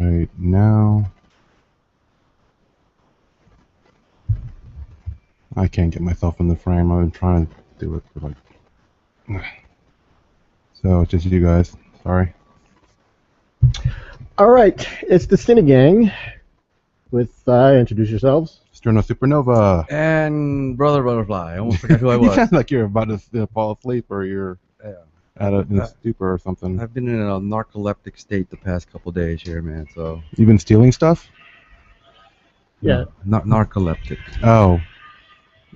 Right now, I can't get myself in the frame. I've been trying to do it for like. So it's just you guys. Sorry. All right, it's the Sini-Gang with introduce yourselves. Sterno Supernova. And Brother Butterfly. I almost forgot who I was. You sound like you're about to fall asleep or you're in a stupor or something. I've been in a narcoleptic state the past couple days here, man. So You've been stealing stuff? Yeah. Not narcoleptic. Oh.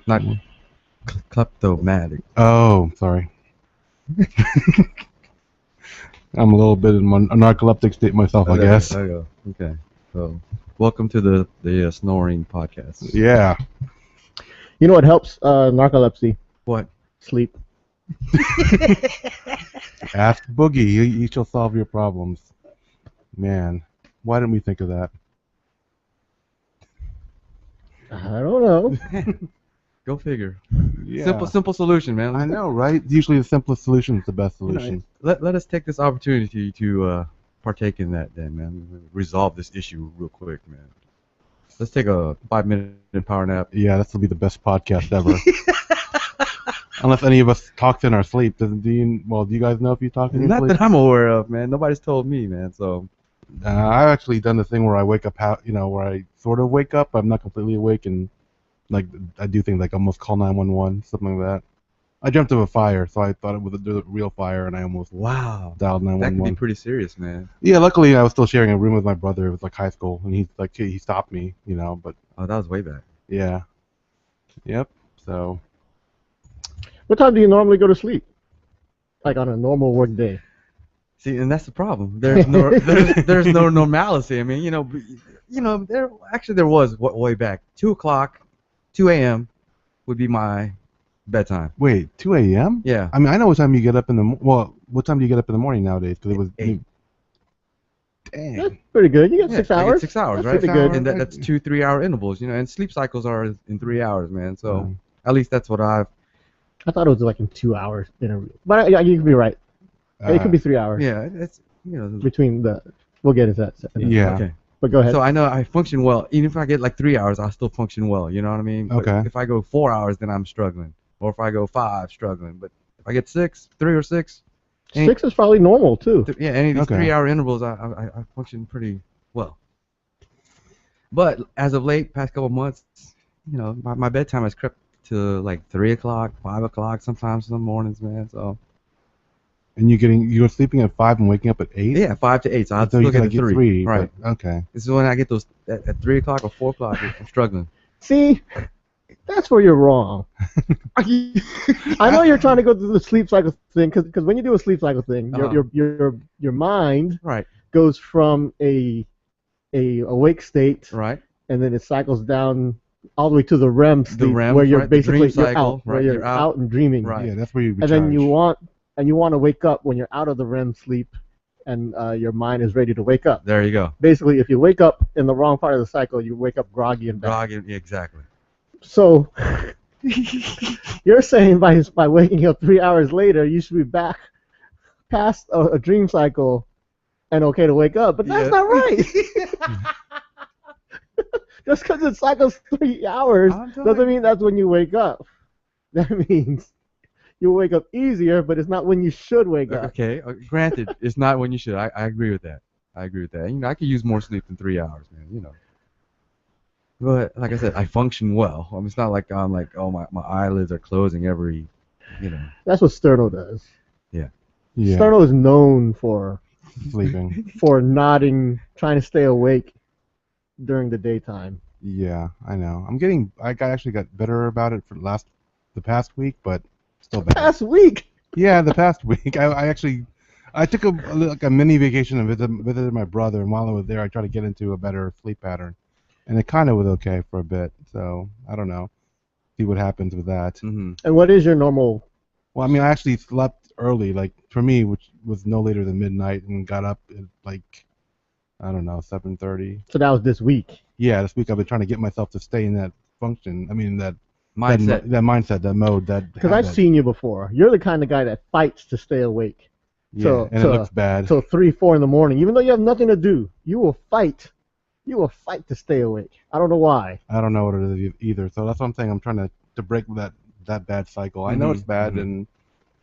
Not kleptomatic. Oh, sorry. I'm a little bit in a narcoleptic state myself, I guess. Okay. So, welcome to the snoring podcast. Yeah. You know what helps narcolepsy? What? Sleep. Ask Boogie. He shall solve your problems. Man, why didn't we think of that? I don't know. Go figure. Yeah. Simple solution, man. I know, right? Usually the simplest solution is the best solution. Let us take this opportunity to partake in that, then, man. Resolve this issue real quick, man. Let's take a 5-minute power nap. Yeah, this will be the best podcast ever. Unless any of us talks in our sleep. Do you guys know if you talk in your Not sleep? that I'm aware of, man. Nobody's told me, man. So I've actually done the thing where I wake up, where I sort of wake up. I'm not completely awake, and like I do things like almost call 911, something like that. I jumped of a fire, so I thought it was a real fire, and I almost dialed 911. That could be pretty serious, man. Yeah, luckily I was still sharing a room with my brother. It was like high school, and he stopped me, but Oh, that was way back. yeah, yep. So What time do you normally go to sleep? Like on a normal work day? See, and that's the problem. There's no there's no normalcy. I mean, there was way back 2 o'clock, 2 a.m. would be my bedtime. wait, 2 a.m.? Yeah. I mean, I know what time you get up in the what time do you get up in the morning nowadays? Because it was 8. Dang. That's pretty good. You get 6 I get hours. 6 hours, That's right? pretty good. And that's 2-3 hour intervals, and sleep cycles are in 3 hours, man. So Mm. at least that's what I've. I thought it was like in 2 hours interview. But yeah, you could be right. It could be 3 hours. Yeah, it's Between the, we'll get into that. Yeah. Okay. But go ahead. So I know I function well. Even if I get like 3 hours, I'll still function well. You know what I mean? But Okay. if I go 4 hours, then I'm struggling. Or if I go 5, struggling. But if I get 3 or 6, 6 is probably normal too. any of these Okay. 3 hour intervals, I function pretty well. But as of late, past couple months, my bedtime has crept to like 3 o'clock, 5 o'clock, sometimes in the mornings, man. So And you're sleeping at 5 and waking up at 8? yeah, 5 to 8. So I'll So you still get get to 3. Right. but- okay. This is when I get those at 3 o'clock or 4 o'clock. I'm struggling. See, that's where you're wrong. I know you're trying to go through the sleep cycle thing because when you do a sleep cycle thing, your mind Right. goes from a awake state, Right. and then it cycles down all the way to the REM sleep, REM, where you're right, the basically dream you're cycle, out, where right, you're you're out. out and dreaming. Right. Yeah, that's where you And recharge. then you want to wake up when you're out of the REM sleep, and your mind is ready to wake up. There you go. Basically, if you wake up in the wrong part of the cycle, you wake up groggy and bad. Groggy, yeah, exactly. So you're saying by waking up 3 hours later, you should be back past a dream cycle and okay to wake up, but that's Yeah. not right. Just because it cycles 3 hours I'm telling doesn't you. mean that's when you wake up. That means you wake up easier, but it's not when you should wake up. Okay. Granted, it's not when you should. I agree with that. I agree with that. I could use more sleep than 3 hours, man. But like I said, I function well. I mean, it's not like I'm like, oh, my eyelids are closing every. That's what Sterno does. Yeah. Sterno is known for Sleeping. nodding, trying to stay awake during the daytime. Yeah, I know. I actually got better about it for the past week, but still bad. Past week. Yeah, the past week. I took a mini vacation and visited my brother, and while I was there, I tried to get into a better sleep pattern, and it kind of was okay for a bit. So I don't know. See what happens with that. Mm-hmm. And what is your normal? Well, I mean, I actually slept early, like for me, which was no later than midnight, and got up at like, I don't know, 7:30. So that was this week. Yeah, this week I've been trying to get myself to stay in that function. I mean, that Mindset. that mindset, that mode, that. Because I've seen you before. You're the kind of guy that fights to stay awake. Yeah, and it looks bad. Till 3, 4 in the morning, even though you have nothing to do. You will fight. You will fight to stay awake. I don't know why. I don't know what it is either. So that's what I'm saying. I'm trying to break that bad cycle. I know it's bad, and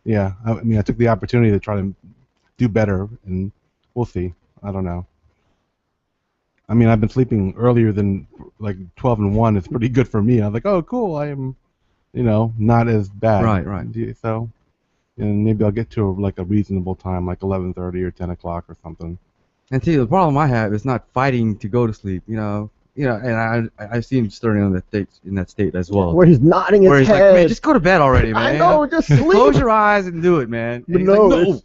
yeah, I mean, I took the opportunity to try to do better, and we'll see. I don't know. I mean, I've been sleeping earlier than like 12 and 1. It's pretty good for me. I was like, oh, cool. I am, not as bad. Right. So, and maybe I'll get to like a reasonable time, like 11:30 or 10 o'clock or something. And see, the problem I have is not fighting to go to sleep. And I've seen him starting in that state as well. Where he's nodding his Where he's head. like, man, just go to bed already, man. I know, just sleep. Close your eyes and do it, man. And he's No, like, no,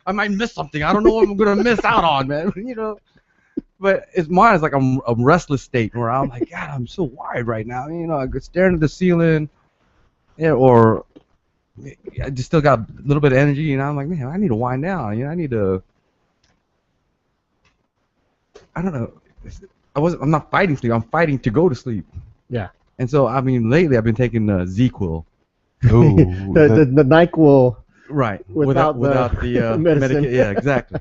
I might miss something. I don't know what I'm gonna miss out on, man. But mine is like a restless state where I'm like, God, I'm so wired right now. I could stare into the ceiling, or I just still got a little bit of energy, and I'm like, man, I need to wind down. I need to. I don't know. I'm not fighting sleep. I'm fighting to go to sleep. Yeah. And so I mean, lately I've been taking ZQL. Ooh, the NyQuil. Right. Without the medicine. Yeah, exactly.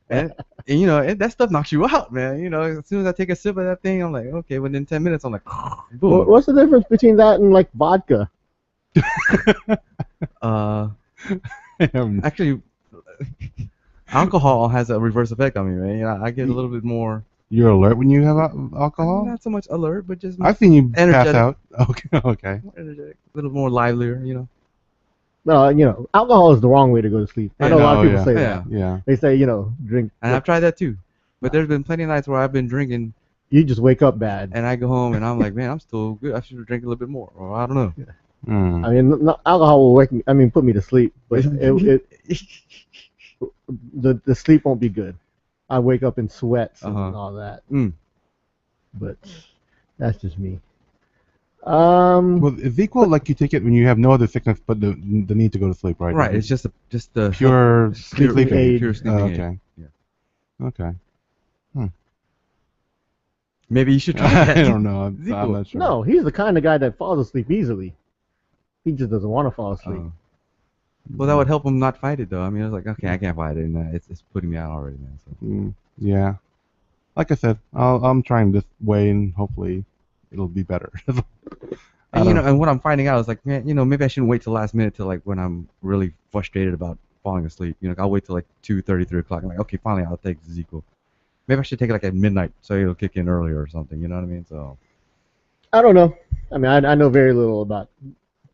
And that stuff knocks you out, man. As soon as I take a sip of that thing, I'm like, okay. Within 10 minutes, I'm like, boom. What's the difference between that and like vodka? Actually, alcohol has a reverse effect on me, man. I get a little bit more. You're alert when you have alcohol? Not so much alert, but just I've seen you energetic. pass out. Okay. More energetic, a little more livelier, No, alcohol is the wrong way to go to sleep. I know a lot of people say that. Yeah. They say, drink. And I've tried that too. But there's been plenty of nights where I've been drinking. You just wake up bad. And I go home and I'm like, man, I'm still good. I should drink a little bit more. Or I don't know. Yeah. I mean, alcohol will put me to sleep, but the sleep won't be good. I wake up in sweats and all that. But that's just me. Well, it's equal like you take it when you have no other sickness but the need to go to sleep, right? Right. It's just the pure sleeping aid. Pure sleeping aid. Okay. Yeah. Okay. Maybe you should try that. I don't know. I'm not sure. No, he's the kind of guy that falls asleep easily. He just doesn't want to fall asleep. Well, that would help him not fight it, though. I mean, I was like, okay, I can't fight it, and it's putting me out already, man. So. Yeah. Like I said, I'm trying this way, and hopefully it'll be better. And and what I'm finding out is like, man, maybe I shouldn't wait till last minute till like when I'm really frustrated about falling asleep. I'll wait till like 2:30, 3 o'clock. I'm like, okay, finally, I'll take the ZQL. Maybe I should take it like at midnight so it'll kick in earlier or something. You know what I mean? So. I don't know. I mean, I know very little about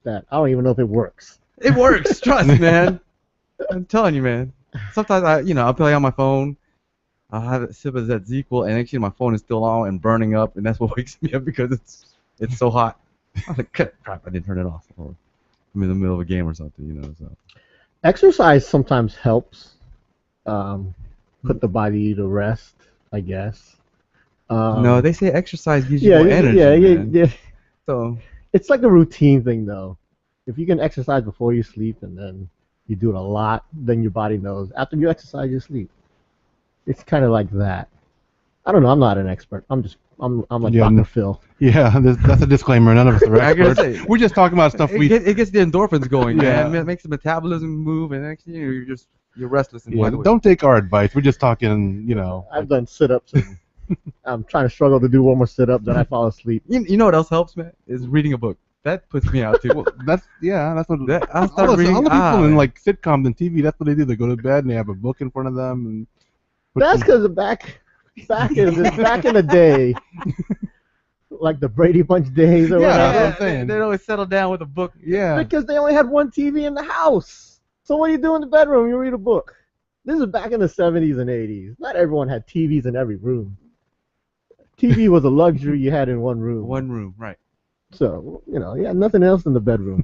that. I don't even know if it works. It works, trust, man. I'm telling you, man. Sometimes I'll play on my phone. I'll have a sip of that ZQL, and actually my phone is still on and burning up, and that's what wakes me up because it's so hot. I'm like, crap, I didn't turn it off. Or I'm in the middle of a game or something, So. Exercise sometimes helps put the body to rest, I guess. No, they say exercise gives you more energy. Yeah. So. It's like a routine thing, though. If you can exercise before you sleep and then you do it a lot, then your body knows. After you exercise, you sleep. It's kind of like that. I don't know. I'm not an expert. I'm like Dr. Phil. Yeah, that's a disclaimer. None of us are experts. We're just talking about stuff it gets the endorphins going, man. It makes the metabolism move, and next thing you're restless and wide awake. Don't take our advice. We're just talking, I've done sit-ups, and I'm trying to struggle to do one more sit-up, then I fall asleep. You know what else helps, man? Is reading a book. That puts me out too. Well, that's what. I start reading. All the people in like sitcoms and TV, that's what they do. They go to bed and they have a book in front of them. And that's because back in the day, like the Brady Bunch days or whatever. That's what I'm saying. They'd always settle down with a book. Yeah. Because they only had one TV in the house. So what do you do in the bedroom? You read a book. This is back in the 70s and 80s. Not everyone had TVs in every room. TV was a luxury you had in one room. One room, right. So, you had nothing else in the bedroom.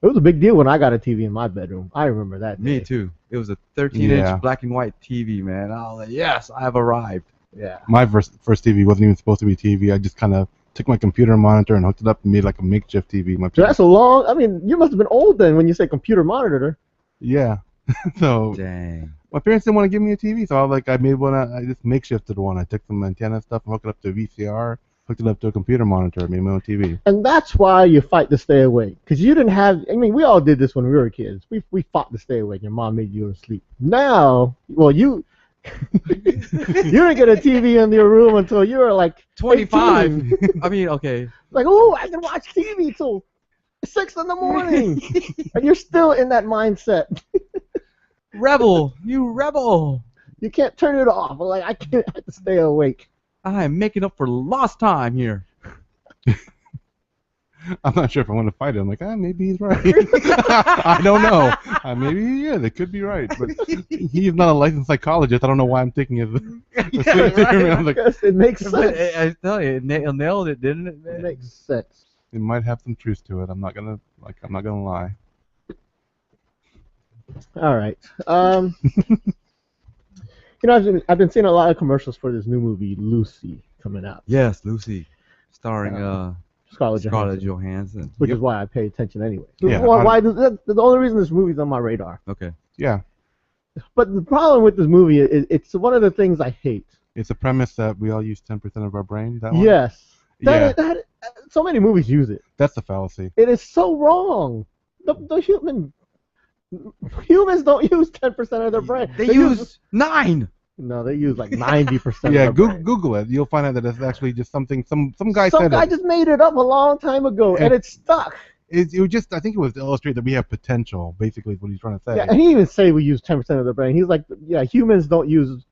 It was a big deal when I got a TV in my bedroom. I remember that day. Me too. It was a 13-inch black and white TV, man. I was like, yes, I've arrived. Yeah. My first TV wasn't even supposed to be TV. I just kind of took my computer monitor and hooked it up and made like a makeshift TV. So that's a long... I mean, you must have been old then when you say computer monitor. Yeah. So... Dang. My parents didn't want to give me a TV, so I made one. I just makeshifted one. I took some antenna stuff and hooked it up to a VCR, Hooked it up to a computer monitor, made my own TV. And that's why you fight to stay awake. Because you didn't have, I mean, we all did this when we were kids. We fought to stay awake. Your mom made you go to sleep. Now, well, you didn't get a TV in your room until you were like 25. 18. I mean, okay. Like, oh, I can watch TV till 6 in the morning. And you're still in that mindset. Rebel, you rebel. You can't turn it off. Like, I can't have to stay awake. I am making up for lost time here. I'm not sure if I want to fight him. Like, maybe he's right. I don't know. Maybe he is. It could be right. But he's not a licensed psychologist. I don't know why I'm thinking of the sleep theory. I'm like, Because it makes sense. I tell you, it nailed it, didn't it, man? It makes sense. it might have some truth to it. I'm not gonna lie. All right. You know, I've been seeing a lot of commercials for this new movie, Lucy, coming out. Yes, Lucy, starring Scarlett Scarlett Johansson. Johansson. Which is why I pay attention anyway. Yeah, That's the only reason this movie's on my radar. Okay. Yeah, But the problem with this movie is it's one of the things I hate. it's a premise that we all use 10% of our brain. That one? Yes. Yeah. So many movies use it. That's the fallacy. It is so wrong. The humans don't use 10% of their brain. They use 9. No, they use like 90%. Yeah, of their brain. Google it. You'll find out that it's actually just something some guy Some said guy it. just made it up a long time ago, and it's stuck. It was just, I think it was to illustrate that we have potential. Basically, is what he's trying to say. Yeah, and he even say we use 10% of their brain. He's like, yeah, humans don't use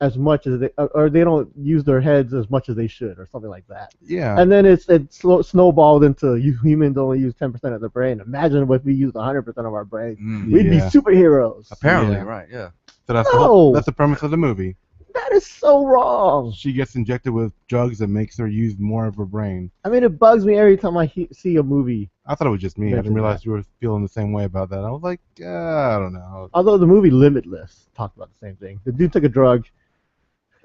as much as or they don't use their heads as much as they should, or something like that. Yeah. And then it snowballed into humans only use 10% of their brain. Imagine if we used 100% of our brain. We'd be Yeah. superheroes. Apparently, Yeah. right? Yeah. So that's No. that's the premise of the movie. That is so wrong. She gets injected with drugs that makes her use more of her brain. I mean, it bugs me every time I see a movie. I thought it was just me. I Mention didn't realize you were feeling the same way about that. I was like, I don't know. Although the movie Limitless talked about the same thing. The dude took a drug.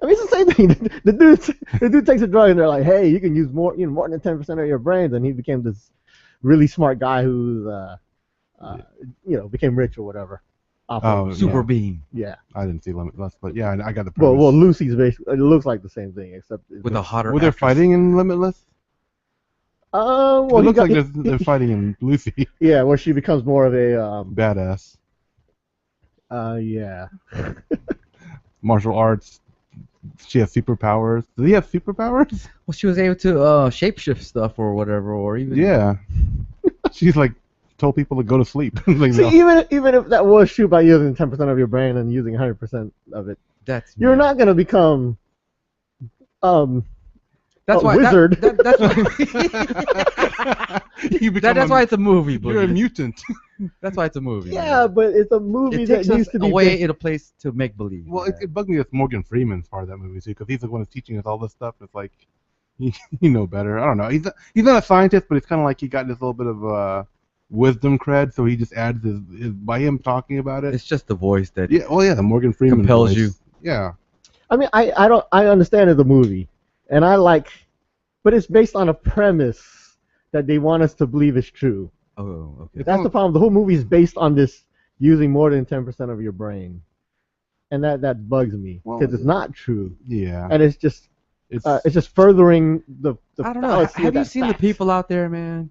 I mean, it's the same thing. The dude takes a drug, and they're like, "Hey, you can use more than 10% of your brains," and he became this really smart guy who, became rich or whatever. Super beam Yeah. I didn't see Limitless, but yeah, I got the premise. Well, Lucy's basically, it looks like the same thing, except with a hotter. Were they actress. fighting in Limitless? well, it he looks got, like they're fighting in Lucy. yeah, where she becomes more of a Badass. yeah. Martial arts. She has superpowers. Does he have superpowers? Well, she was able to shapeshift stuff or whatever, or even. Yeah. She's like told people to go to sleep. Like, See, no. even if that was true by using 10% of your brain and using 100% of it, That's. you're not gonna become That's a why. wizard. That's why. That's why it's a movie. You're a Boogie. mutant. That's why it's a movie. Yeah, but it's a movie It that takes needs us to be away based- in a place to make believe. Well, it bugged me that Morgan Freeman's part of that movie too, because he's the one that's teaching us all this stuff. It's like, you know better. I don't know. He's not a scientist, but it's kind of like he got this little bit of wisdom cred, so he just adds his by him talking about it. It's just the voice that. Yeah. Well, yeah, the Morgan Freeman Compels voice. you. Yeah. I mean, I understand it's a movie, and but it's based on a premise that they want us to believe is true. Oh, okay. That's the problem. The whole movie is based on this using more than 10% of your brain, and that bugs me Well, because it's not true, Yeah. and it's just furthering the I don't know. fallacy Have of you that seen the fact people out there, man?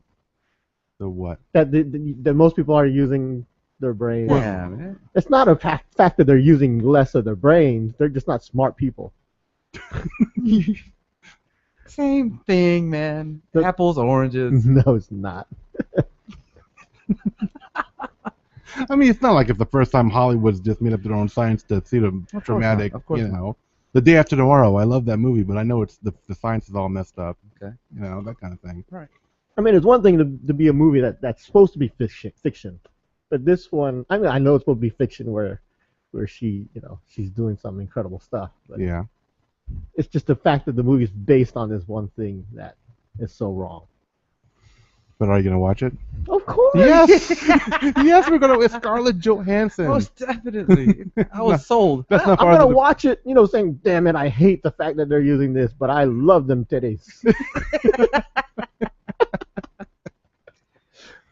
The what? that that most people are using their brain. Yeah, man. It's not a fact that they're using less of their brains. They're just not smart people. Same thing, man. The- Apples, oranges. No, it's not. I mean, it's not like if the first time Hollywood's just made up their own science to see the dramatic, Of course you not. know. The Day After Tomorrow, I love that movie, but I know it's the science is all messed up. Okay. You know, that kind of thing. I mean, it's one thing to be a movie that's supposed to be fiction, but this one, I mean, I know it's supposed to be fiction where she, she's doing some incredible stuff, but Yeah. it's just the fact that the movie's based on this one thing that is so wrong. But are you gonna watch it? Of course. Yes. Yes, we're gonna with Scarlett Johansson. Most definitely. I was sold. That's not I'm part gonna of the. watch it, saying, "Damn it, I hate the fact that they're using this, but I love them titties."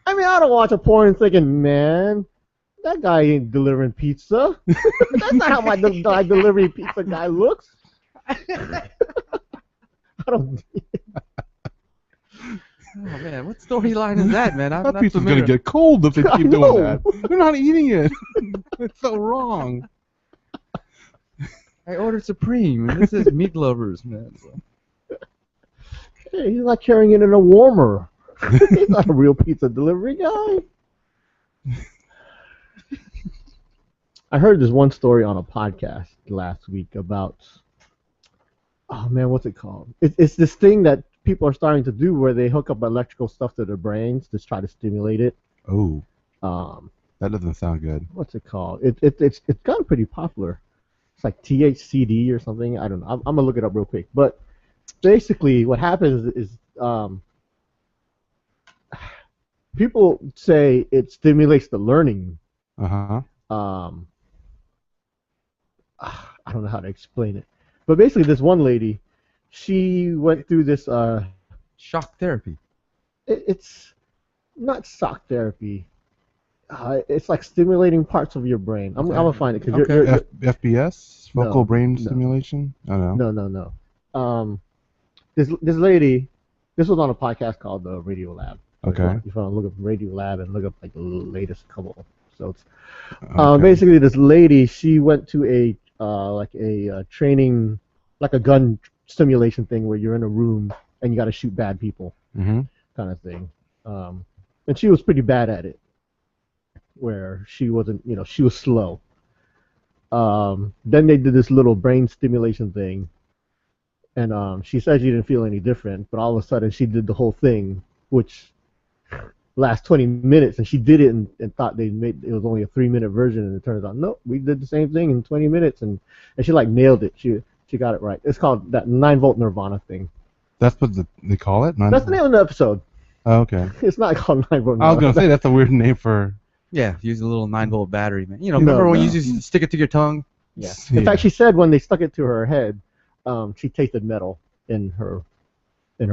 I mean, I don't watch a porn thinking, "Man, that guy ain't delivering pizza." That's not how my delivery pizza guy looks. I don't. Oh man, what storyline is that, man? I'm That not pizza's familiar. gonna get cold if they I keep know. doing that. They're not eating it. It's so wrong. I ordered Supreme, and this is meat lovers, man. So. Hey, he's not carrying it in a warmer. He's not a real pizza delivery guy. I heard this one story on a podcast last week about, oh man, what's it called? It's this thing that people are starting to do where they hook up electrical stuff to their brains to try to stimulate it. Oh, Um, that doesn't sound good. what's it called? It's gotten pretty popular. It's like THCD or something. I don't know. I'm gonna look it up real quick. But basically, what happens is people say it stimulates the learning. Uh huh. Um, I don't know how to explain it, but basically, this one lady, she went through this. Shock therapy. It's not shock therapy. It's like stimulating parts of your brain. I'm gonna find it because Okay. you're FBS, focal No, brain no. stimulation. I don't know. no. This lady, this was on a podcast called the Radio Lab. Okay. If you want to look up Radio Lab and look up like the latest couple episodes. Okay. Basically, this lady, she went to a training, like a gun simulation thing where you're in a room and you got to shoot bad people, Mhm. kind of thing. And she was pretty bad at it, where she wasn't, she was slow. Then they did this little brain stimulation thing, and she said she didn't feel any different, but all of a sudden she did the whole thing, which lasts 20 minutes, and she did it and thought they made it was only a 3-minute version, and it turns out nope, we did the same thing in 20 minutes, and she like nailed it. She got it right. It's called that 9-volt nirvana thing. That's what they call it. That's the name of the episode. Oh, okay. It's not called 9-volt nirvana. I was gonna say that's a weird name for. Yeah, use a little 9-volt battery, man. No, Remember when no. you just stick it to your tongue? Yeah. Yeah. In fact, she said when they stuck it to her head, she tasted metal in her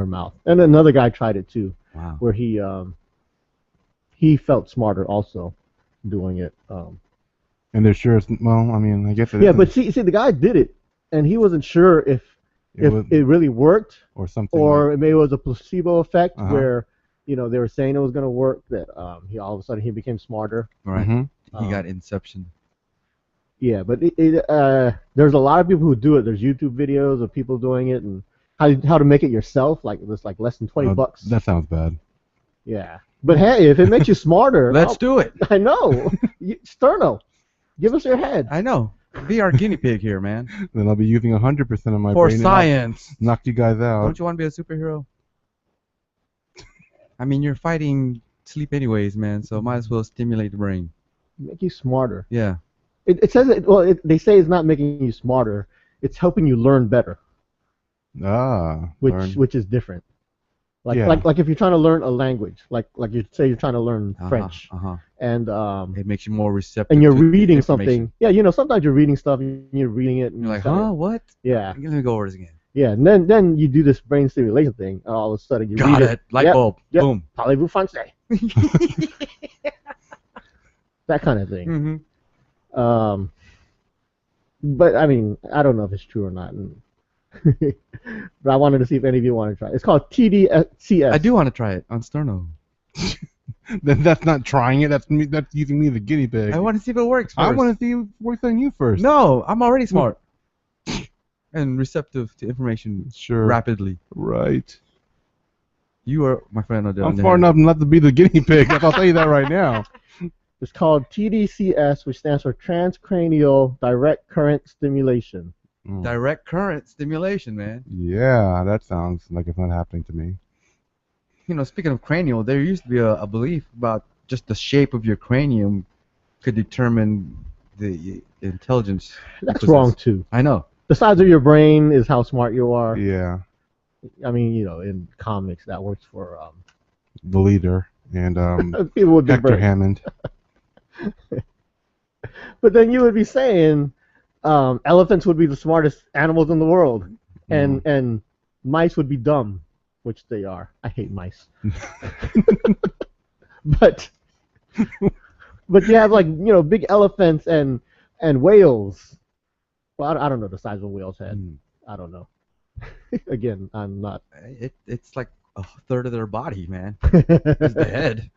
mouth. And another guy tried it too, Wow. where he felt smarter also doing it. And they're sure. Well, I mean, I guess it. Yeah, isn't- but see, the guy did it, and he wasn't sure if was- it really worked or something. or maybe it was a placebo effect Uh-huh. where they were saying it was going to work. That he all of a sudden he became smarter. Right. Mhm. He got Inception. Yeah, but there's a lot of people who do it. There's YouTube videos of people doing it and how to make it yourself. Like it's like less than 20 Oh, bucks. That sounds bad. Yeah, but hey, if it makes you smarter, Let's do it. I know. Sterno, give us your head. I know. Be our guinea pig here, man. Then I'll be using 100% of my For brain and science. knock you guys out. Don't you want to be a superhero? I mean, you're fighting sleep anyways, man, so might as well stimulate the brain. Make you smarter. Yeah. It says they say it's not making you smarter. It's helping you learn better, Learn. which is different. Like Yeah. like if you're trying to learn a language, like you say you're trying to learn French, Uh-huh. and It makes you more receptive. and you're to reading information. something. Yeah, sometimes you're reading stuff and you're reading it. And You're like, you gotta- huh? What? Yeah, Let me go over this again. yeah, and then you do this brain stimulation thing, and all of a sudden you Got read it. Light Yep, bulb. yep. Boom. Parlez-vous français? That kind of thing. Mm-hmm. But I mean, I don't know if it's true or not. But I wanted to see if any of you want to try it. It's called TDCS. I do want to try it on Sterno. Then that's not trying it. That's me. That's using me as a guinea pig. I want to see if it works first. I want to see what works on you first. No, I'm already smart. And receptive to information Sure. rapidly. Right. You are, my friend, I'm far enough not to be the guinea pig. I'll tell you that right now. It's called TDCS, which stands for transcranial direct current stimulation. Mm. Direct current stimulation, man. Yeah, that sounds like it's not happening to me. Speaking of cranial, there used to be a belief about just the shape of your cranium could determine the intelligence. you That's possess. wrong too. I know. The size of your brain is how smart you are. Yeah, I mean, in comics that works for the leader and people with big Hector brains. Hammond. But then you would be saying elephants would be the smartest animals in the world, and mice would be dumb, which they are. I hate mice. but you have big elephants and whales. Well, I don't know the size of a whale's head. I don't know. Again, I'm not. It's like a third of their body, man. Just the head.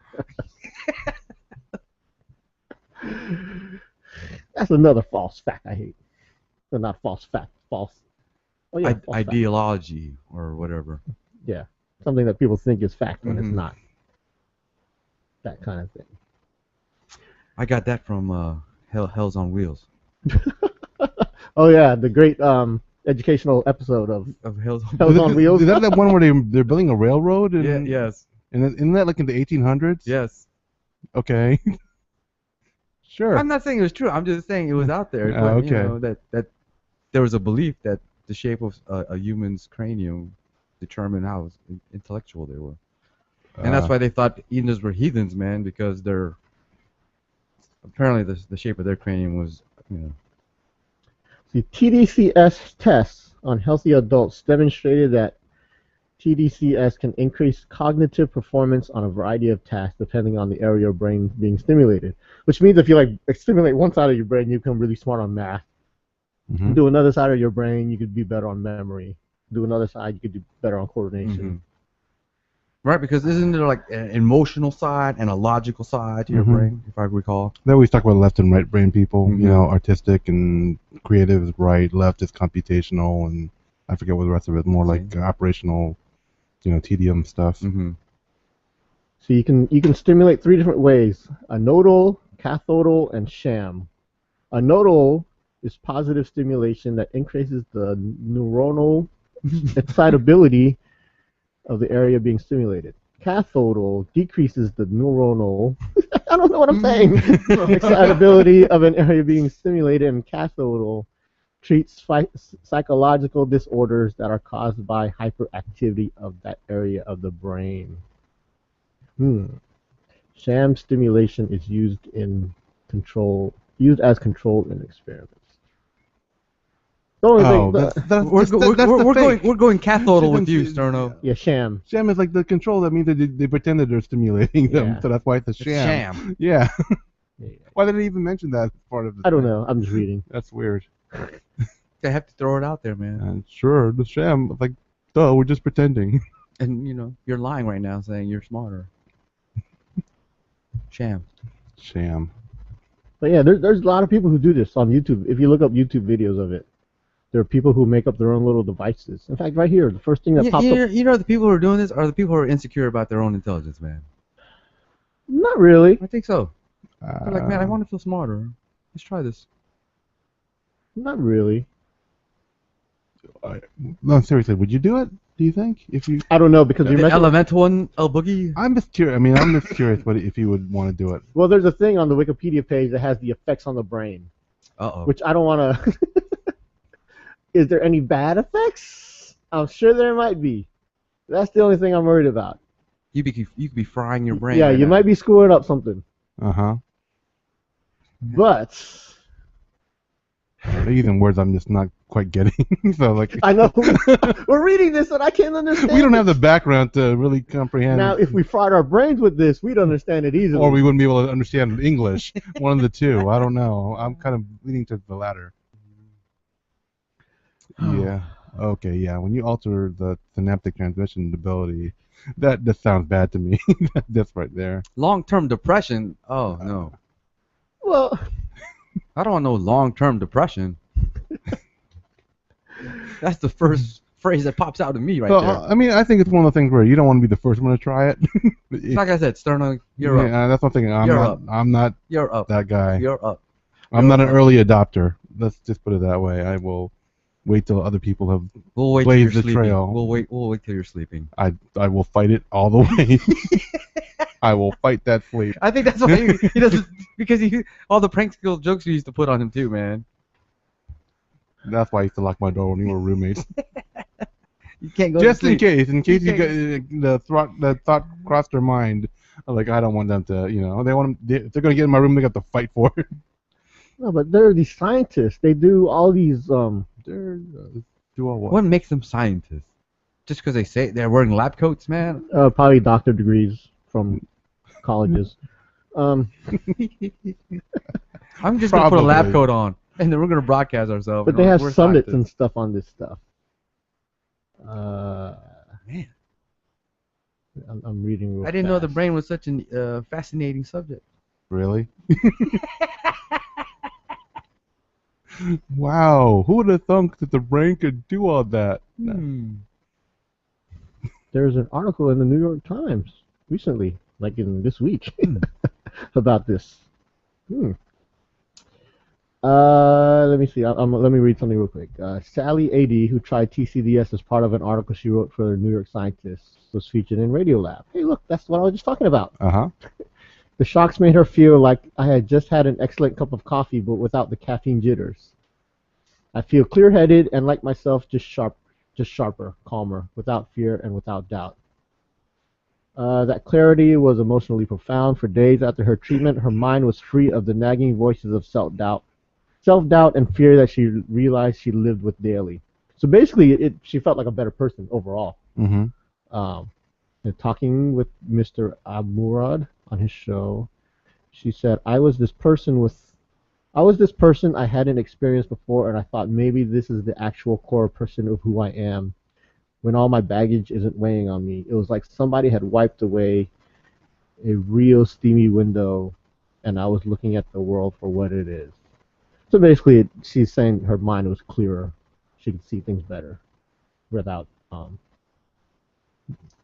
That's another false fact I hate. No, not false fact. False. Oh yeah, false fact. Ideology or whatever. Yeah, something that people think is fact when it's Mhm. not. That kind of thing. I got that from Hell's on Wheels. Oh yeah, the great educational episode of Of Hell's on Hell's on Wheels. Is that that one where they're building a railroad? And, Yeah. Yes. And isn't that like in the 1800s? Yes. Okay. Sure. I'm not saying it was true. I'm just saying it was out there. Oh, But, okay. You know, that there was a belief that the shape of a human's cranium determined how intellectual they were, and that's why they thought Indians were heathens, man, because they're apparently the shape of their cranium was, you know. The TDCS tests on healthy adults demonstrated that TDCS can increase cognitive performance on a variety of tasks depending on the area of brain being stimulated. Which means if you like stimulate one side of your brain, you become really smart on math. Mm-hmm. Do another side of your brain, you could be better on memory. Do another side, you could do better on coordination. Right, because isn't there like an emotional side and a logical side to your brain, if I recall? They always talk about left and right brain people. Mhm. You know, artistic and creative is right, left is computational, and I forget what the rest of it. More like operational, you know, tedium stuff. Mm-hmm. So you can stimulate 3 different ways: a nodal, cathodal, and sham. A nodal is positive stimulation that increases the neuronal excitability of the area being stimulated. Cathodal decreases the neuronal I don't know what I'm saying. Excitability of an area being stimulated, and cathodal treats psychological disorders that are caused by hyperactivity of that area of the brain. Sham stimulation is used as control in experiments. The only thing, We're going cathodal with you, Sterno. yeah, sham. Sham is like the control. That means that they pretend that they're stimulating them, Yeah. so that's why it's a It's sham. Yeah. Yeah. Why did they even mention that part of the I don't thing? know. I'm just reading. That's weird. They have to throw it out there, man. And sure, the sham. It's like, duh, we're just pretending. And, you know, you're lying right now saying you're smarter. Sham. Sham. But yeah, there's a lot of people who do this on YouTube. If you look up YouTube videos of it, there are people who make up their own little devices. In fact, right here, the first thing that popped up. You know, the people who are doing this are the people who are insecure about their own intelligence, man. Not really. I think so. They're like, man, I want to feel smarter. Let's try this. Not really. No, seriously, would you do it? Do you think? If you, I don't know, because you The mentioned. elemental one, El Boogie. I'm just curious. I mean, I'm just curious, what if you would want to do it? Well, there's a thing on the Wikipedia page that has the effects on the brain, Uh-oh. which I don't want to. Is there any bad effects? I'm sure there might be. That's the only thing I'm worried about. You could be frying your brain. Yeah, right you now. might be screwing up something. Uh-huh. But Even words I'm just not quite getting. So like, I know we're reading this and I can't understand. we don't it. have the background to really comprehend. Now, if we fried our brains with this, we'd understand it easily. Or we wouldn't be able to understand English. One of the two. I don't know. I'm kind of leaning to the latter. Yeah. Okay. Yeah. When you alter the synaptic transmission ability, that sounds bad to me. That's right there. Long-term depression. Oh no, Well, I don't want no long-term depression. That's the first phrase that pops out of me right So, there. I mean, I think it's one of the things where you don't want to be the first one to try it. Like I said, Sterno, you're up. Yeah, that's what I'm thinking. I'm not You're up. that guy. You're up. I'm not an early adopter. Let's just put it that way. I will wait till other people have. We'll wait till Blaze you're the sleeping. trail. We'll wait till you're sleeping. I will fight it all the way. I will fight that sleep. I think that's why he doesn't, because all the prank jokes you used to put on him too, man. That's why I used to lock my door when we were roommates. You can't go Just to sleep. in case you got the thought crossed their mind. Like, I don't want them to, you know, if they're gonna get in my room, they got to fight for it. no, but there are these scientists. They do all these. They're do all what? What makes them scientists? Just because they say they're wearing lab coats, man? Probably doctor degrees from colleges. I'm just gonna put a lab Probably. coat on, and then we're gonna broadcast ourselves. But they have We're summits scientists. and stuff on this stuff. Man. I'm reading real I didn't know the fast. brain was such a fascinating subject. Really? Wow. Who would have thunk that the brain could do all that? Hmm. There's an article in the New York Times recently, like in this week, Hmm. about this. Hmm. Let me see. Let me read something real quick. Sally AD, who tried TCDS as part of an article she wrote for the New York Scientist, was featured in Radiolab. Hey, look, that's what I was just talking about. Uh-huh. The shocks made her feel like I had just had an excellent cup of coffee, but without the caffeine jitters. I feel clear-headed and like myself, just sharper, calmer, without fear and without doubt. That clarity was emotionally profound. For days after her treatment, her mind was free of the nagging voices of self-doubt and fear that she realized she lived with daily. So basically, she felt like a better person overall. Mm-hmm. And talking with Mr. Abmurad on his show, she said, I was this person I hadn't experienced before, and I thought maybe this is the actual core person of who I am when all my baggage isn't weighing on me. It was like somebody had wiped away a real steamy window, and I was looking at the world for what it is. So basically, she's saying her mind was clearer. She could see things better without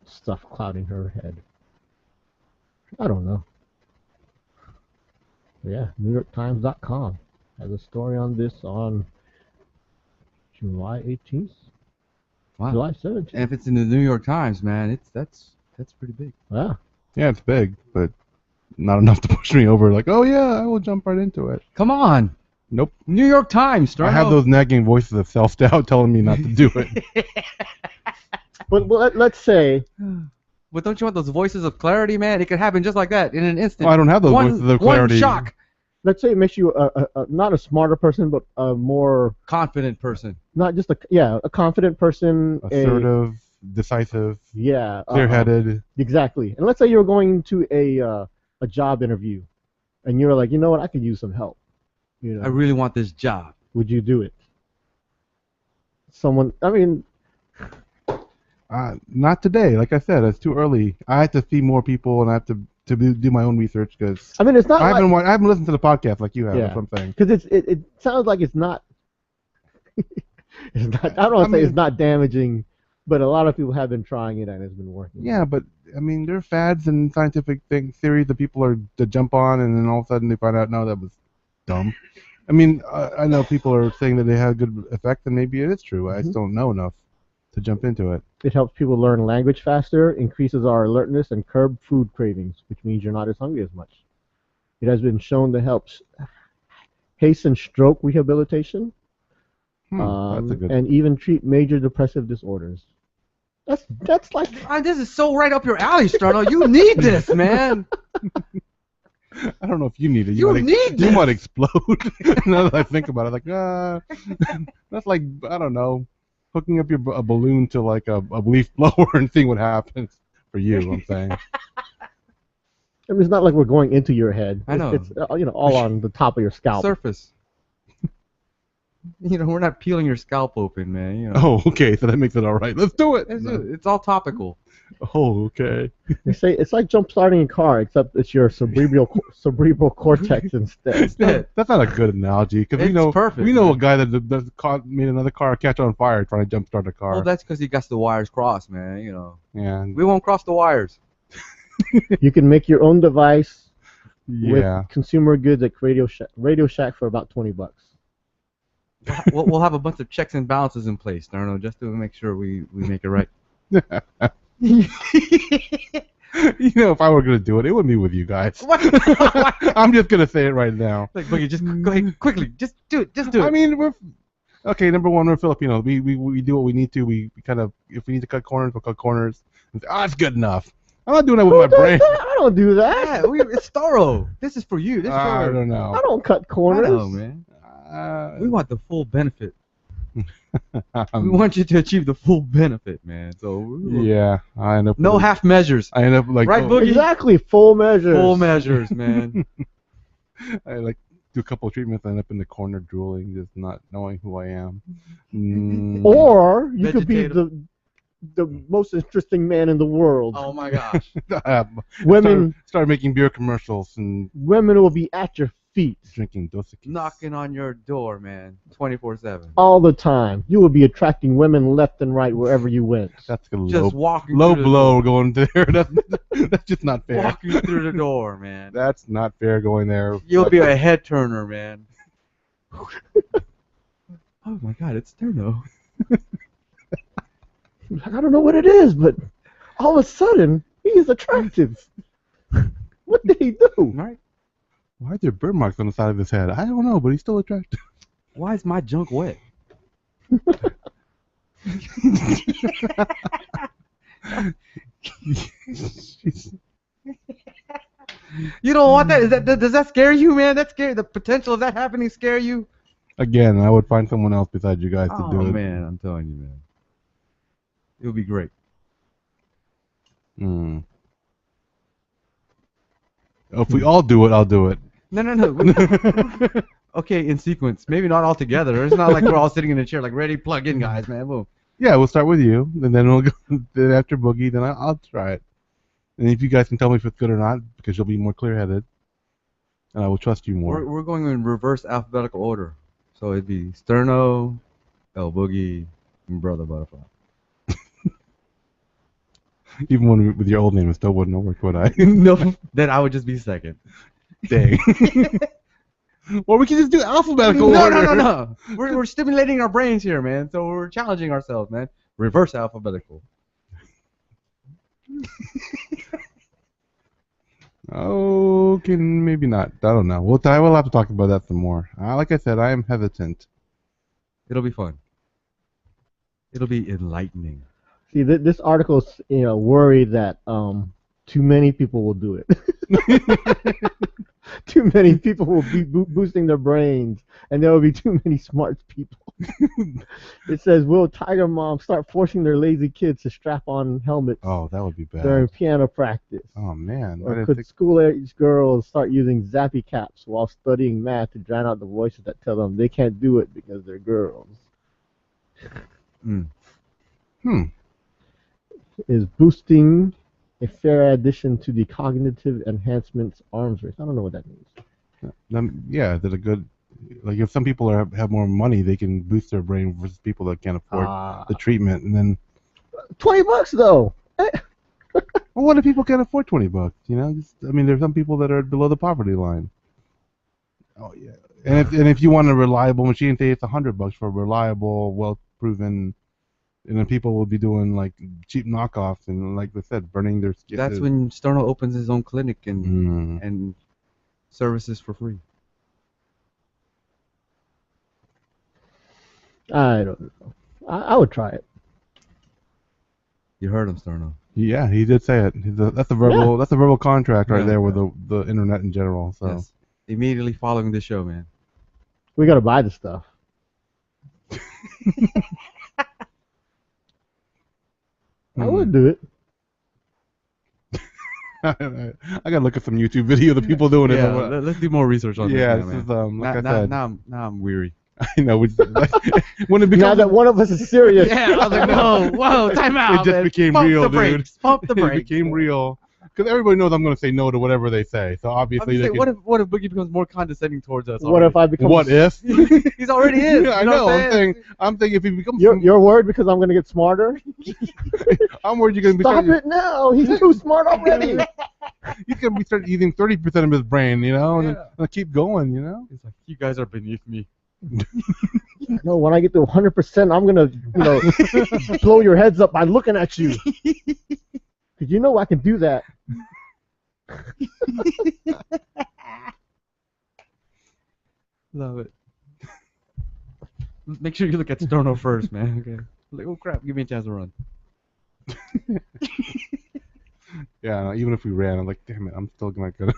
stuff clouding her head. I don't know. Yeah, NewYorkTimes.com has a story on this on July 18th, Wow. July 17th. And if it's in the New York Times, man, that's pretty big. Yeah. Yeah, it's big, but not enough to push me over. Like, oh yeah, I will jump right into it. Come on, Nope. New York Times. I have those nagging voices of self-doubt telling me not to do it. But let's say, But don't you want those voices of clarity, man? It could happen just like that in an instant. Well, I don't have those voices of clarity. One shock. let's say it makes you not a smarter person, but a more Confident person. not just a confident person, Assertive, decisive, clear-headed. Exactly. And let's say you're going to a job interview, and you're like, you know what, I could use some help. You know, I really want this job. would you do it? I mean, not today. Like I said, it's too early. I have to see more people, and I have to do my own research because I mean, it's not. I haven't listened to the podcast like you have. Yeah. That's what I'm saying. Because it sounds like it's not. It's not. I don't want to say it's not damaging, but a lot of people have been trying it and it's been working. Yeah, but I mean, there are fads and scientific theories that people are to jump on, and then all of a sudden they find out, no, that was dumb. I mean, I know people are saying that they have good effect, and maybe it is true. I just don't know enough to jump into it. It helps people learn language faster, increases our alertness, and curb food cravings, which means you're not as hungry as much. It has been shown to help hasten stroke rehabilitation, That's a good. and even treat major depressive disorders. That's like This is so right up your alley, Strano. You need this, man. I don't know if you need it. You You might explode. Now that I think about it, like that's like I don't know, hooking up a balloon to like a leaf blower and seeing what happens for you. I'm saying. I mean, it's not like we're going into your head. I know. It's all on the top of your scalp. Surface. We're not peeling your scalp open, man. Oh, okay. So that makes it all right. Let's do it. It's all topical. Oh, okay. They say it's like jump starting a car, except it's your cerebral cortex instead. That's not a good analogy because It's perfect, we know man. a guy that made another car catch on fire trying to jumpstart a car. Well, that's because he got the wires crossed, man. Yeah. We won't cross the wires. You can make your own device Yeah. with consumer goods at Radio Shack for about $20. We'll have a bunch of checks and balances in place, Darno, just to make sure we make it right. If I were gonna do it, it would be with you guys. What? I'm just gonna say it right now. Like, Boogie, just go ahead quickly. Just do it. Just do it. I mean, we're okay. Number one, we're Filipinos. We do what we need to. We kind of, if we need to cut corners, we'll cut corners. That's good enough. I'm not doing that with my brain. I don't do that. Yeah, it's thorough. This is for you. This is I for don't know. I don't cut corners. I know, man. We want the full benefit. We Um, want you to achieve the full benefit, man. So yeah, I end up. no half measures. I end up like Right, Boogie? Exactly, full measures. Full measures, man. I like do a couple of treatments. I end up in the corner drooling, just not knowing who I am. Mm. Or you could be Vegetative. the most interesting man in the world. Oh my gosh. Women, start making beer commercials and women will be at your feet drinking Dos Equis. Knocking on your door, man, 24/7. all the time. You will be attracting women left and right wherever you went. That's a Just walking low through the blow door. going there. That's just not fair. Walking through the door, man. That's not fair going there. You'll be a head turner, man. Oh my God, it's Sterno. I don't know what it is, but all of a sudden, he is attractive. What did he do? Right? Why are there burn marks on the side of his head? I don't know, but he's still attractive. Why is my junk wet? You don't want that? Does that scare you, man? That's scary. The potential of that happening scare you? Again, I would find someone else besides you guys to do it. Oh man, I'm telling you, man. It would be great. Oh, if we all do it, I'll do it. No. Okay, in sequence. Maybe not all together. It's not like we're all sitting in a chair, like ready, plug in, guys, man. Boom. Yeah, we'll start with you, and then we'll go. Then after Boogie, then I'll try it. And if you guys can tell me if it's good or not, because you'll be more clear-headed, and I will trust you more. We're going in reverse alphabetical order. So it'd be Sterno, El Boogie, and Brother Butterfly. Even when with your old name, it still wouldn't work, would I? No, then I would just be second. Dang. Or we can just do alphabetical No, order. no. We're stimulating our brains here, man. So we're challenging ourselves, man. Reverse alphabetical. Oh, maybe not. I don't know. We'll have to talk about that some more. Like I said, I am hesitant. It'll be fun. It'll be enlightening. See, this article's worried that too many people will do it. Too many people will be boosting their brains, and there will be too many smart people. It says, will Tiger Moms start forcing their lazy kids to strap on helmets Oh, that would be bad. during piano practice? Oh, man. Or could school-age girls start using zappy caps while studying math to drown out the voices that tell them they can't do it because they're girls? Is boosting a fair addition to the cognitive enhancements arms race? I don't know what that means. Yeah, is it a good... Like, if some people have more money, they can boost their brain versus people that can't afford the treatment, and then... $20 though! Well, what if people can't afford $20? There's some people that are below the poverty line. Oh, yeah. And if you want a reliable machine, say it's $100 for a reliable, well-proven... And then people will be doing like cheap knockoffs and, like I said, burning their skin. That's when Sterno opens his own clinic and services for free. I don't know. I would try it. You heard him, Sterno. Yeah, he did say it. That's a verbal contract right there with the internet in general. So yes. Immediately following this show, man. We gotta buy the stuff. I would do it. I gotta look at some YouTube video of the people doing it. Yeah, let's do more research on this. Yeah, now, this is man. like I said. Now I'm weary. I know. When it becomes Now that one of us is serious. Yeah, I was like, whoa, time out. It just became real, dude. Pump the brakes. It became real. Because everybody knows I'm going to say no to whatever they say. So obviously, what if Boogie becomes more condescending towards us? What if I become? What if? He's already is. Yeah, I know. I'm saying if he becomes. You're worried because I'm going to get smarter. I'm worried you're going to be. Stop it now! He's too smart already. He's going to be start using 30% of his brain, and keep going, It's like, you guys are beneath me. No, when I get to 100%, I'm gonna, blow your heads up by looking at you. Because I can do that. Love it. Make sure you look at Sterno first, man. Okay. Like, oh crap, give me a chance to run. Yeah, even if we ran, I'm like, damn it, I'm still not gonna.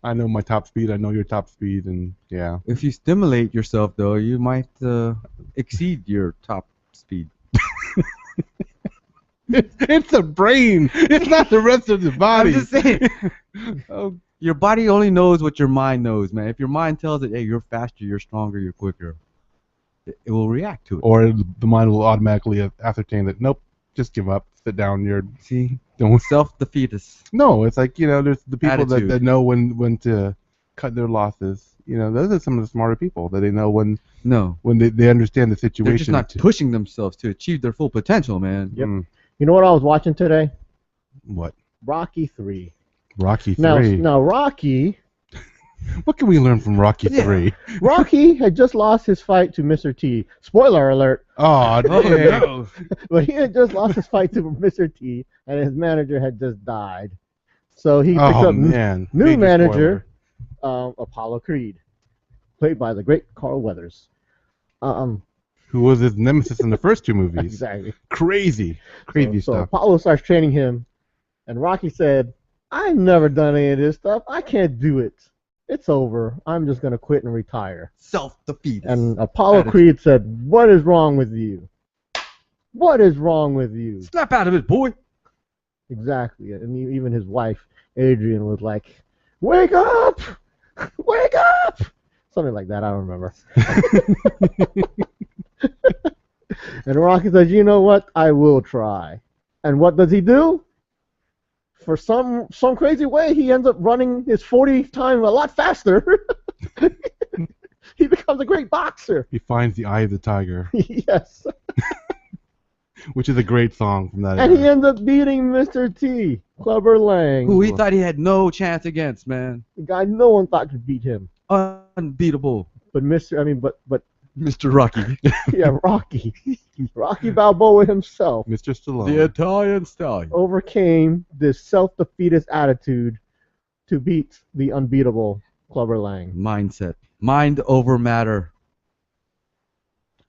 I know my top speed. I know your top speed, and yeah. If you stimulate yourself, though, you might exceed your top speed. It's the brain. It's not the rest of the body. I'm just saying. Your body only knows what your mind knows, man. If your mind tells it, hey, you're faster, you're stronger, you're quicker, it will react to it. Or the mind will automatically ascertain that nope, just give up, sit down. You're See, don't. self-defeatist No, it's like there's the people attitude. that know when to cut their losses. Those are some of the smarter people that they know when No, they understand the situation. they're just not pushing themselves to achieve their full potential, man. Yep. Mm, You know what I was watching today? what? Rocky 3. Rocky 3. Now Rocky What can we learn from Rocky Yeah. 3? Rocky had just lost his fight to Mr. T. Spoiler alert. Oh, Oh damn. no! But he had just lost his fight to Mr. T, and his manager had just died. So he picked Oh up man. new Major manager, spoiler. Apollo Creed, played by the great Carl Weathers. Who was his nemesis in the first 2 movies? Exactly. Crazy So stuff. Apollo starts training him, and Rocky said, "I've never done any of this stuff. I can't do it. It's over. I'm just gonna quit and retire." Self-defeatist. And Apollo Attitude. Creed said, "What is wrong with you? What is wrong with you?" Snap out of it, boy. Exactly. And even his wife, Adrian, was like, "Wake up! Wake up!" Something like that. I don't remember. And Rocky says, "You know what? I will try." And what does he do? For some crazy way, he ends up running his 40 time a lot faster. He becomes a great boxer. He finds the eye of the tiger, Yes. which is a great song from that And era. he ends up beating Mr. T, Clubber Lang. Who he thought he had no chance against, man. The guy no one thought could beat him. Unbeatable. But Mr. Rocky. yeah, Rocky Balboa himself Mr. Stallone. The Italian stallion. overcame this self-defeatist attitude to beat the unbeatable Clubber Lang. Mindset. Mind over matter.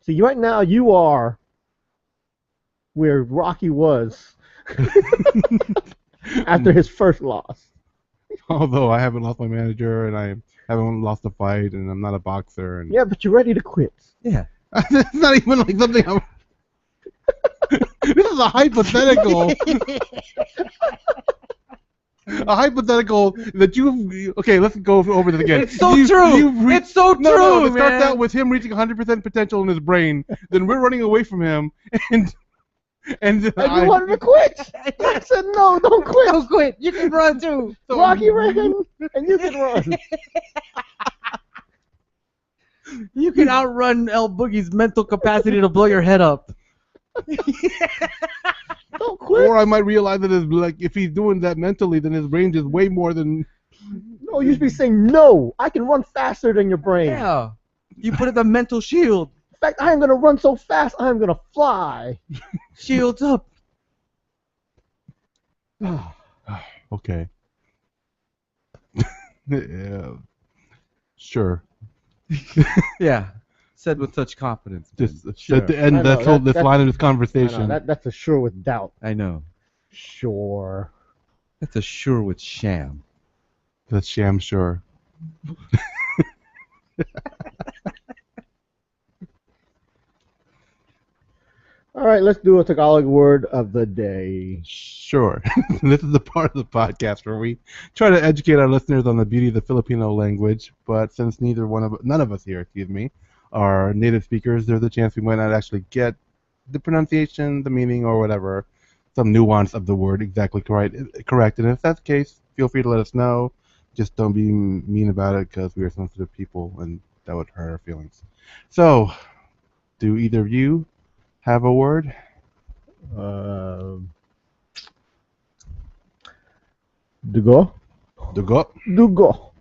See, right now you are where Rocky was after his first loss. Although I haven't lost my manager and I haven't lost a fight and I'm not a boxer and Yeah, but you're ready to quit. Yeah. it's not even like something I'm This is a hypothetical. A hypothetical that you okay, let's go over this again. It's so true. It's so No, true, it starts man. out with him reaching 100% potential in his brain, then we're running away from him, and And you wanted to quit. I said, no, don't quit. Don't quit. You can run too. Rocky ran, and you can run. You can outrun El Boogie's mental capacity to blow your head up. Don't quit. Or I might realize that if he's doing that mentally, then his range is way more than. No, you should be saying, no, I can run faster than your brain. Yeah. You put in the mental shield. In fact, I am going to run so fast, I am going to fly. Shields up. Okay. Yeah. Sure. Yeah. Said with such confidence. Just Sure. to end I know, this line of this I conversation. know, that's a sure with doubt. I know. Sure. That's a sure with sham. That's sham sure. All right, let's do a Tagalog word of the day. Sure. This is the part of the podcast where we try to educate our listeners on the beauty of the Filipino language, but since none of us here, are native speakers, there's a chance we might not actually get the pronunciation, the meaning, or whatever, some nuance of the word exactly correct. And if that's the case, feel free to let us know. Just don't be mean about it because we are sensitive people and that would hurt our feelings. So, do either of you have a word? Dugo? Dugo. Dugo.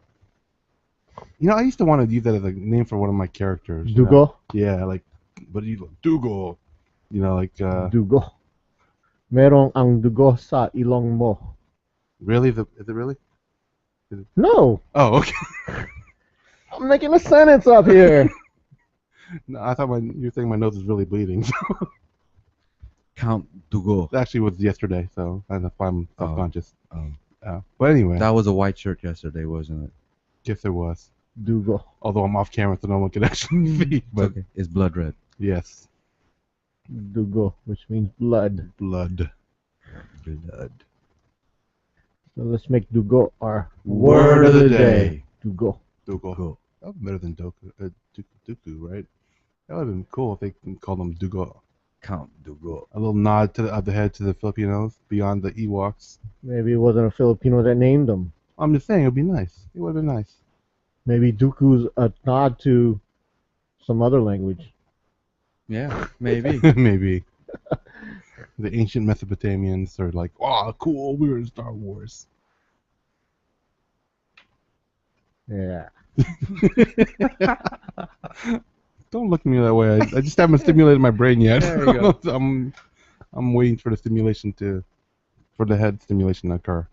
You know, I used to want to use that as a name for one of my characters. you know? Dugo? Yeah, like, what do you Dugo? You know, like, Dugo. Merong ang dugo sa ilong mo. really? Is it really? No, Oh, okay. I'm making a sentence up here. No, I thought you were saying my nose is really bleeding. Count Dugo. That actually was yesterday, so that's why I'm Oh. self-conscious. Oh. But anyway, That was a white shirt yesterday, wasn't it? guess it was. Dugo. Although I'm off camera, so no one can actually see. It's But okay. It's blood red. yes, Dugo, which means blood. blood. Blood. So let's make Dugo our Word of the day. Dugo. Dugo. Go. That was better than Duku, right? That would have been cool if they called them Dugo. Count Dugo. A little nod to of the head to the Filipinos beyond the Ewoks. Maybe it wasn't a Filipino that named them. I'm just saying, it would be nice. It would have been nice. Maybe Dooku's a nod to some other language. Yeah, maybe. Maybe. The ancient Mesopotamians are like, oh, cool, we were in Star Wars. Yeah. Don't look at me that way. I just haven't stimulated my brain yet. There you go. I'm waiting for the for the head stimulation to occur.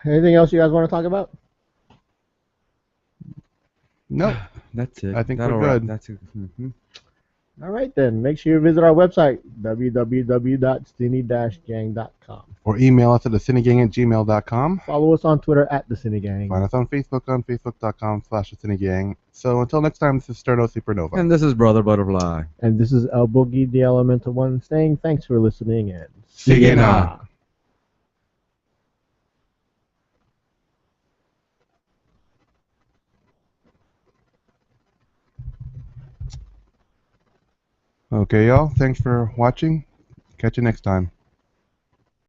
Anything else you guys want to talk about? Nope. That's it. I think That'll we're wrap. good. That's it. All right, then. Make sure you visit our website, www.sini-gang.com. Or email us at thecinegang@gmail.com. Follow us on Twitter at the Sini-Gang. Find us on Facebook on facebook.com/thecinegang. So until next time, this is Sterno Supernova. And this is Brother Butterfly. And this is El Boogie, the Elemental One, saying thanks for listening and Sige na. Okay, y'all. Thanks for watching. Catch you next time.